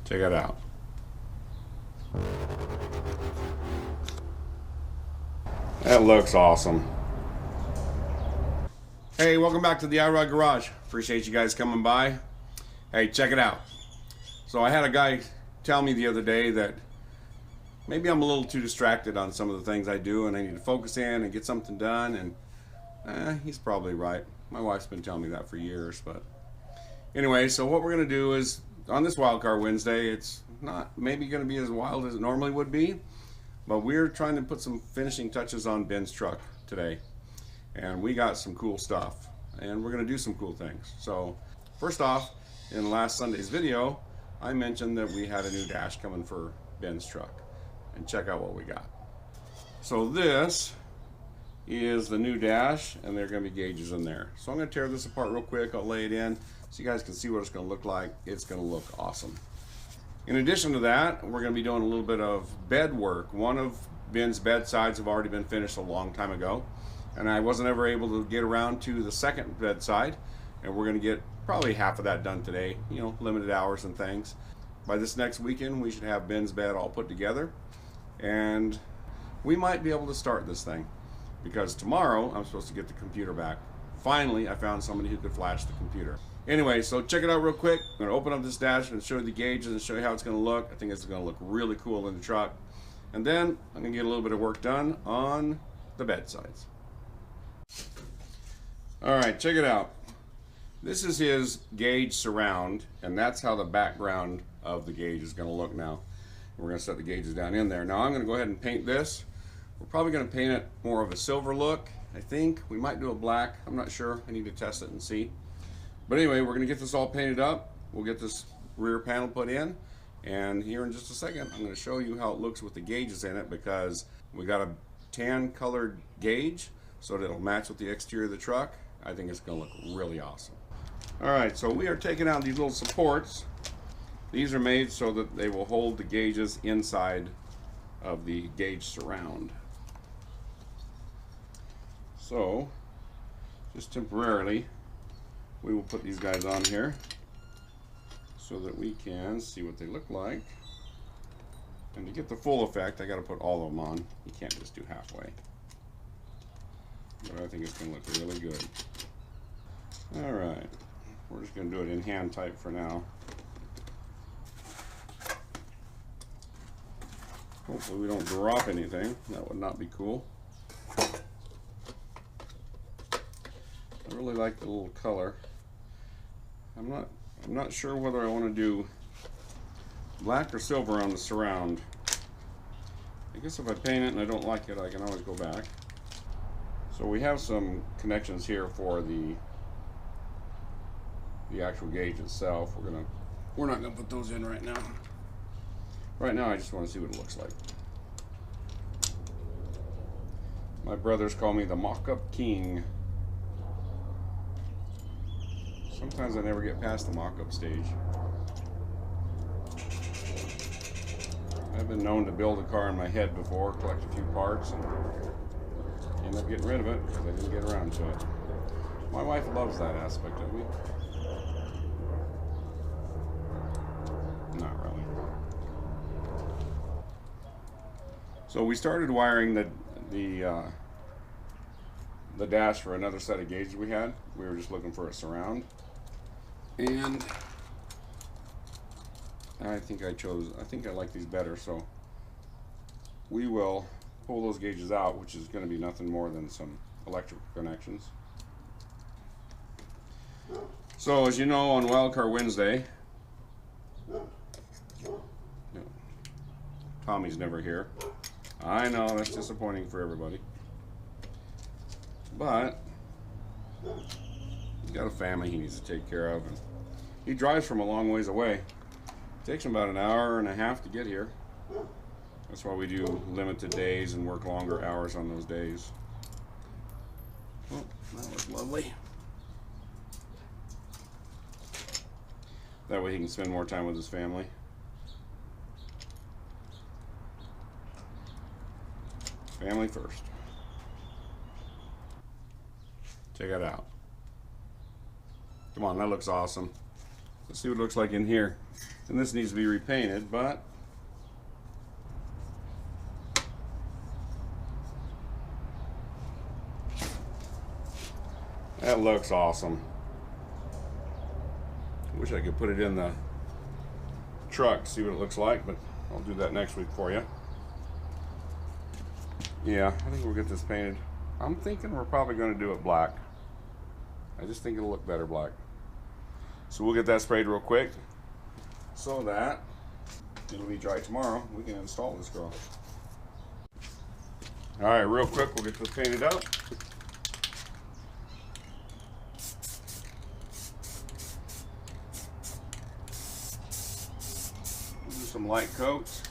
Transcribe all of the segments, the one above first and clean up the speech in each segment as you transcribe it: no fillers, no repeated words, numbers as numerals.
Check it out. That looks awesome. Hey, welcome back to the iRod Garage. Appreciate you guys coming by. Hey, check it out. So I had a guy tell me the other day that maybe I'm a little too distracted on some of the things I do and I need to focus in and get something done, and he's probably right. My wife's been telling me that for years. But anyway, so what we're going to do is on this Wildcard Wednesday, it's not maybe going to be as wild as it normally would be, but we're trying to put some finishing touches on Ben's truck today. And we got some cool stuff, and we're going to do some cool things. So first off, in last Sunday's video, I mentioned that we had a new dash coming for Ben's truck, and check out what we got. So this is the new dash, and there are going to be gauges in there. So I'm going to tear this apart real quick. I'll lay it in so you guys can see what it's going to look like. It's going to look awesome. In addition to that, we're going to be doing a little bit of bed work. One of Ben's bed sides have already been finished a long time ago, and I wasn't ever able to get around to the second bed side, and we're going to get probably half of that done today, you know, limited hours and things. By this next weekend, we should have Ben's bed all put together, and we might be able to start this thing, because tomorrow I'm supposed to get the computer back. Finally, I found somebody who could flash the computer. Anyway, so check it out real quick. I'm going to open up this dash and show you the gauges and show you how it's going to look. I think it's going to look really cool in the truck. And then I'm going to get a little bit of work done on the bed sides. All right, check it out. This is his gauge surround, and that's how the background of the gauge is going to look now. We're going to set the gauges down in there. Now I'm going to go ahead and paint this. We're probably going to paint it more of a silver look. I think we might do a black. I'm not sure. I need to test it and see. But anyway, we're going to get this all painted up. We'll get this rear panel put in, and here in just a second I'm going to show you how it looks with the gauges in it, because we got a tan colored gauge so that it'll match with the exterior of the truck. I think it's going to look really awesome. Alright, so we are taking out these little supports. These are made so that they will hold the gauges inside of the gauge surround. So just temporarily we will put these guys on here so that we can see what they look like. And to get the full effect, I got to put all of them on. You can't just do halfway. But I think it's going to look really good. Alright, we're just going to do it in hand type for now. Hopefully we don't drop anything. That would not be cool. I really like the little color. I'm not sure whether I want to do black or silver on the surround. I guess if I paint it and I don't like it, I can always go back. So we have some connections here for the actual gauge itself. We're not gonna put those in right now. Right now I just want to see what it looks like. My brothers call me the mock-up king. Sometimes I never get past the mock-up stage. I've been known to build a car in my head before, collect a few parts, and end up getting rid of it because I didn't get around to it. My wife loves that aspect of me. Not really. So we started wiring the dash for another set of gauges we had. We were just looking for a surround, and I think I like these better, so we will pull those gauges out, which is going to be nothing more than some electrical connections. So as you know, on Wildcard Wednesday, Tommy's never here. I know, that's disappointing for everybody, but he's got a family he needs to take care of, and he drives from a long ways away. It takes him about an hour and a half to get here. That's why we do limited days and work longer hours on those days. Well, that was lovely. That way he can spend more time with his family. Family first. Check it out. Come on, that looks awesome. Let's see what it looks like in here. And this needs to be repainted, but that looks awesome. Wish I could put it in the truck, see what it looks like, but I'll do that next week for you. Yeah, I think we'll get this painted. I'm thinking we're probably going to do it black. I just think it'll look better black. So we'll get that sprayed real quick so that it'll be dry tomorrow. We can install this girl. All right, real quick, we'll get this painted up. We'll do some light coats.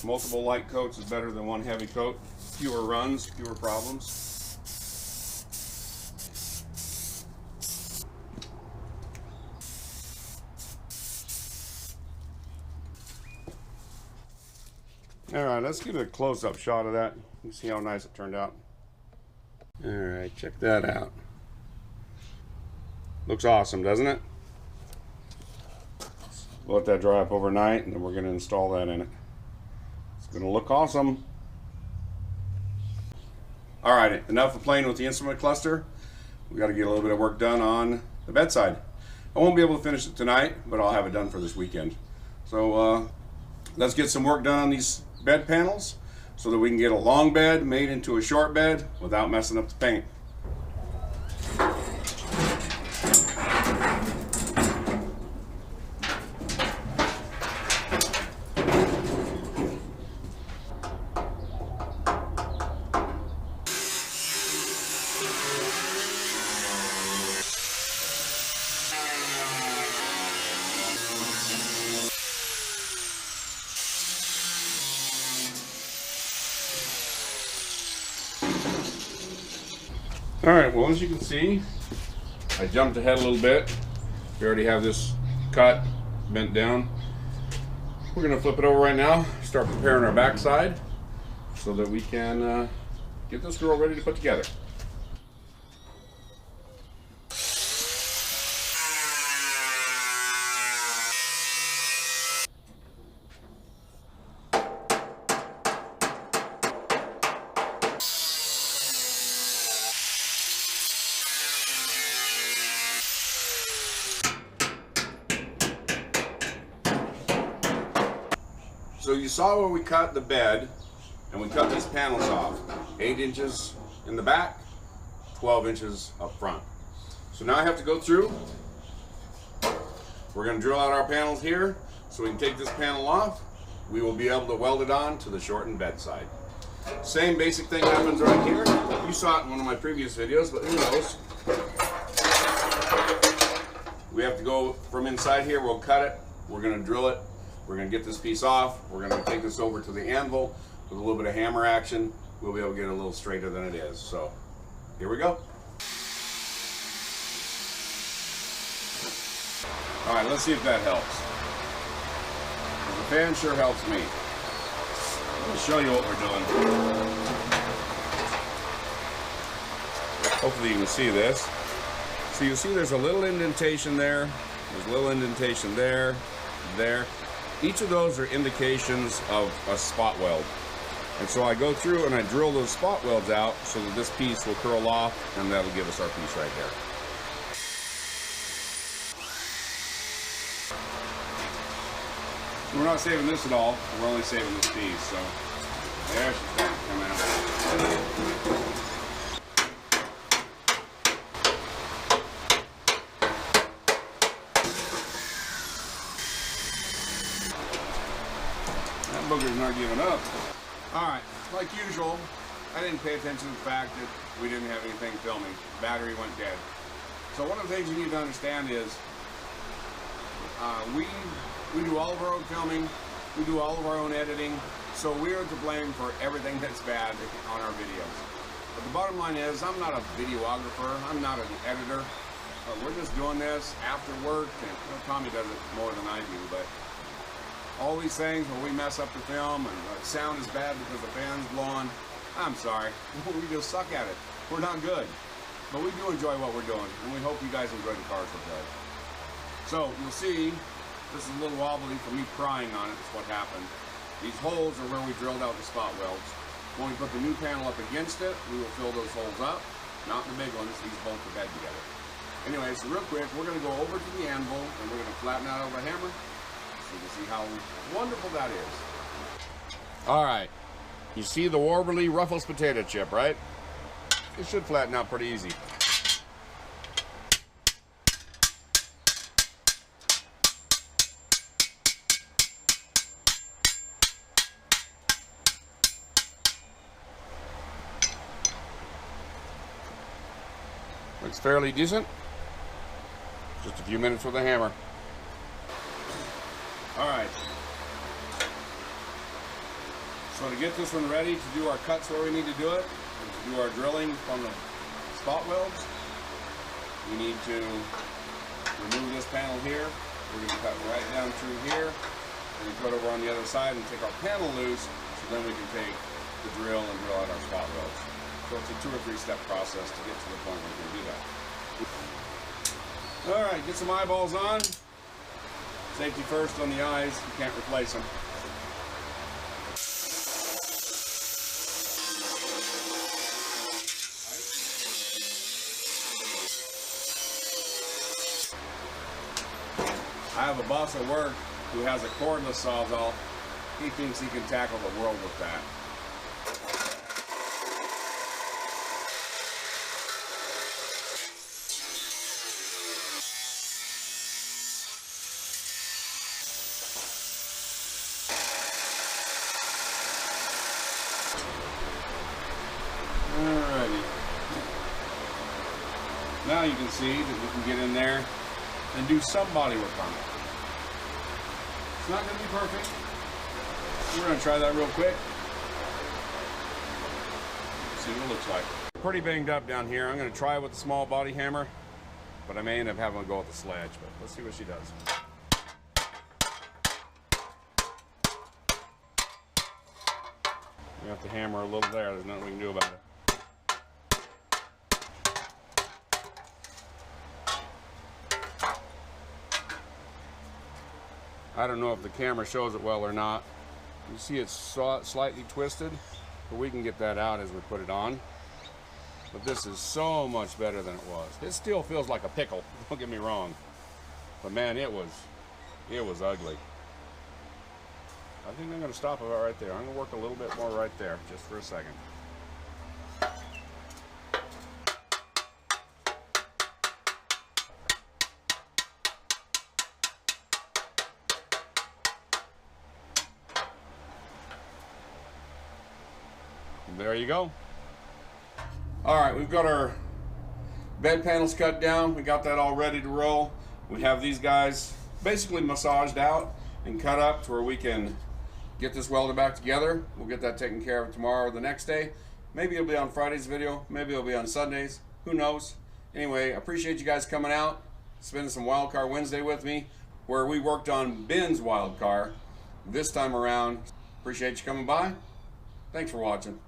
Multiple light coats is better than one heavy coat. Fewer runs, fewer problems. All right, let's get a close-up shot of that. You see how nice it turned out. All right, check that out. Looks awesome, doesn't it? We'll let that dry up overnight, and then we're going to install that in it. It's going to look awesome. All right, enough of playing with the instrument cluster. We got to get a little bit of work done on the bedside. I won't be able to finish it tonight, but I'll have it done for this weekend. So let's get some work done on these bed panels so that we can get a long bed made into a short bed without messing up the paint. Alright, well, as you can see, I jumped ahead a little bit. We already have this cut, bent down. We're going to flip it over right now, start preparing our backside so that we can get this girl ready to put together. So you saw where we cut the bed, and we cut these panels off. 8 inches in the back, 12 inches up front. So now I have to go through. We're going to drill out our panels here, so we can take this panel off. We will be able to weld it on to the shortened bedside. Same basic thing happens right here. You saw it in one of my previous videos, but who knows? We have to go from inside here. We'll cut it. We're going to drill it. We're going to get this piece off. We're going to take this over to the anvil with a little bit of hammer action. We'll be able to get it a little straighter than it is. So here we go. All right, let's see if that helps. The fan sure helps me. Let me show you what we're doing. Hopefully you can see this. So you see there's a little indentation there. There's a little indentation there, there. Each of those are indications of a spot weld. And so I go through and I drill those spot welds out so that this piece will curl off, and that'll give us our piece right there. So we're not saving this at all, we're only saving this piece. So there she's starting to come out. Booger's not giving up. Alright, like usual, I didn't pay attention to the fact that we didn't have anything filming. Battery went dead. So one of the things you need to understand is we do all of our own filming, we do all of our own editing, so we are to blame for everything that's bad on our videos. But the bottom line is, I'm not a videographer, I'm not an editor. We're just doing this after work, and Tommy does it more than I do, but all these things where we mess up the film and the sound is bad because the fan's blowing, I'm sorry. We just suck at it. We're not good. But we do enjoy what we're doing, and we hope you guys enjoy the cars we're driving. So you'll see this is a little wobbly from me prying on it. That's what happened. These holes are where we drilled out the spot welds. When we put the new panel up against it, we will fill those holes up. Not the big ones, these bolt the bed together. Anyway, so real quick, we're going to go over to the anvil and we're going to flatten out over a hammer so you can see how wonderful that is. Alright, you see the Warberly Ruffles potato chip, right? It should flatten out pretty easy. Looks fairly decent. Just a few minutes with a hammer. Alright. So to get this one ready to do our cuts where we need to do it, and to do our drilling from the spot welds, we need to remove this panel here. We're going to cut right down through here, and we cut over on the other side and take our panel loose, so then we can take the drill and drill out our spot welds. So it's a 2 or 3 step process to get to the point where we can do that. Alright, get some eyeballs on. Safety first on the eyes, you can't replace them. I have a boss at work who has a cordless sawzall. He thinks he can tackle the world with that. Alrighty. Now you can see that we can get in there and do some body work on it. It's not going to be perfect. We're going to try that real quick. See what it looks like. Pretty banged up down here. I'm going to try it with the small body hammer, but I may end up having to go with the sledge, but let's see what she does. We have to hammer a little there. There's nothing we can do about it. I don't know if the camera shows it well or not. You see it's slightly twisted, but we can get that out as we put it on. But this is so much better than it was. It still feels like a pickle, don't get me wrong. But man, it was ugly. I think I'm going to stop it right there. I'm going to work a little bit more right there, just for a second. There you go. Alright, we've got our bed panels cut down. We got that all ready to roll. We have these guys basically massaged out and cut up to where we can get this welded back together. We'll get that taken care of tomorrow or the next day. Maybe it'll be on Friday's video. Maybe it'll be on Sundays. Who knows? Anyway, I appreciate you guys coming out, spending some Wildcar Wednesday with me, where we worked on Ben's Wildcar this time around. Appreciate you coming by. Thanks for watching.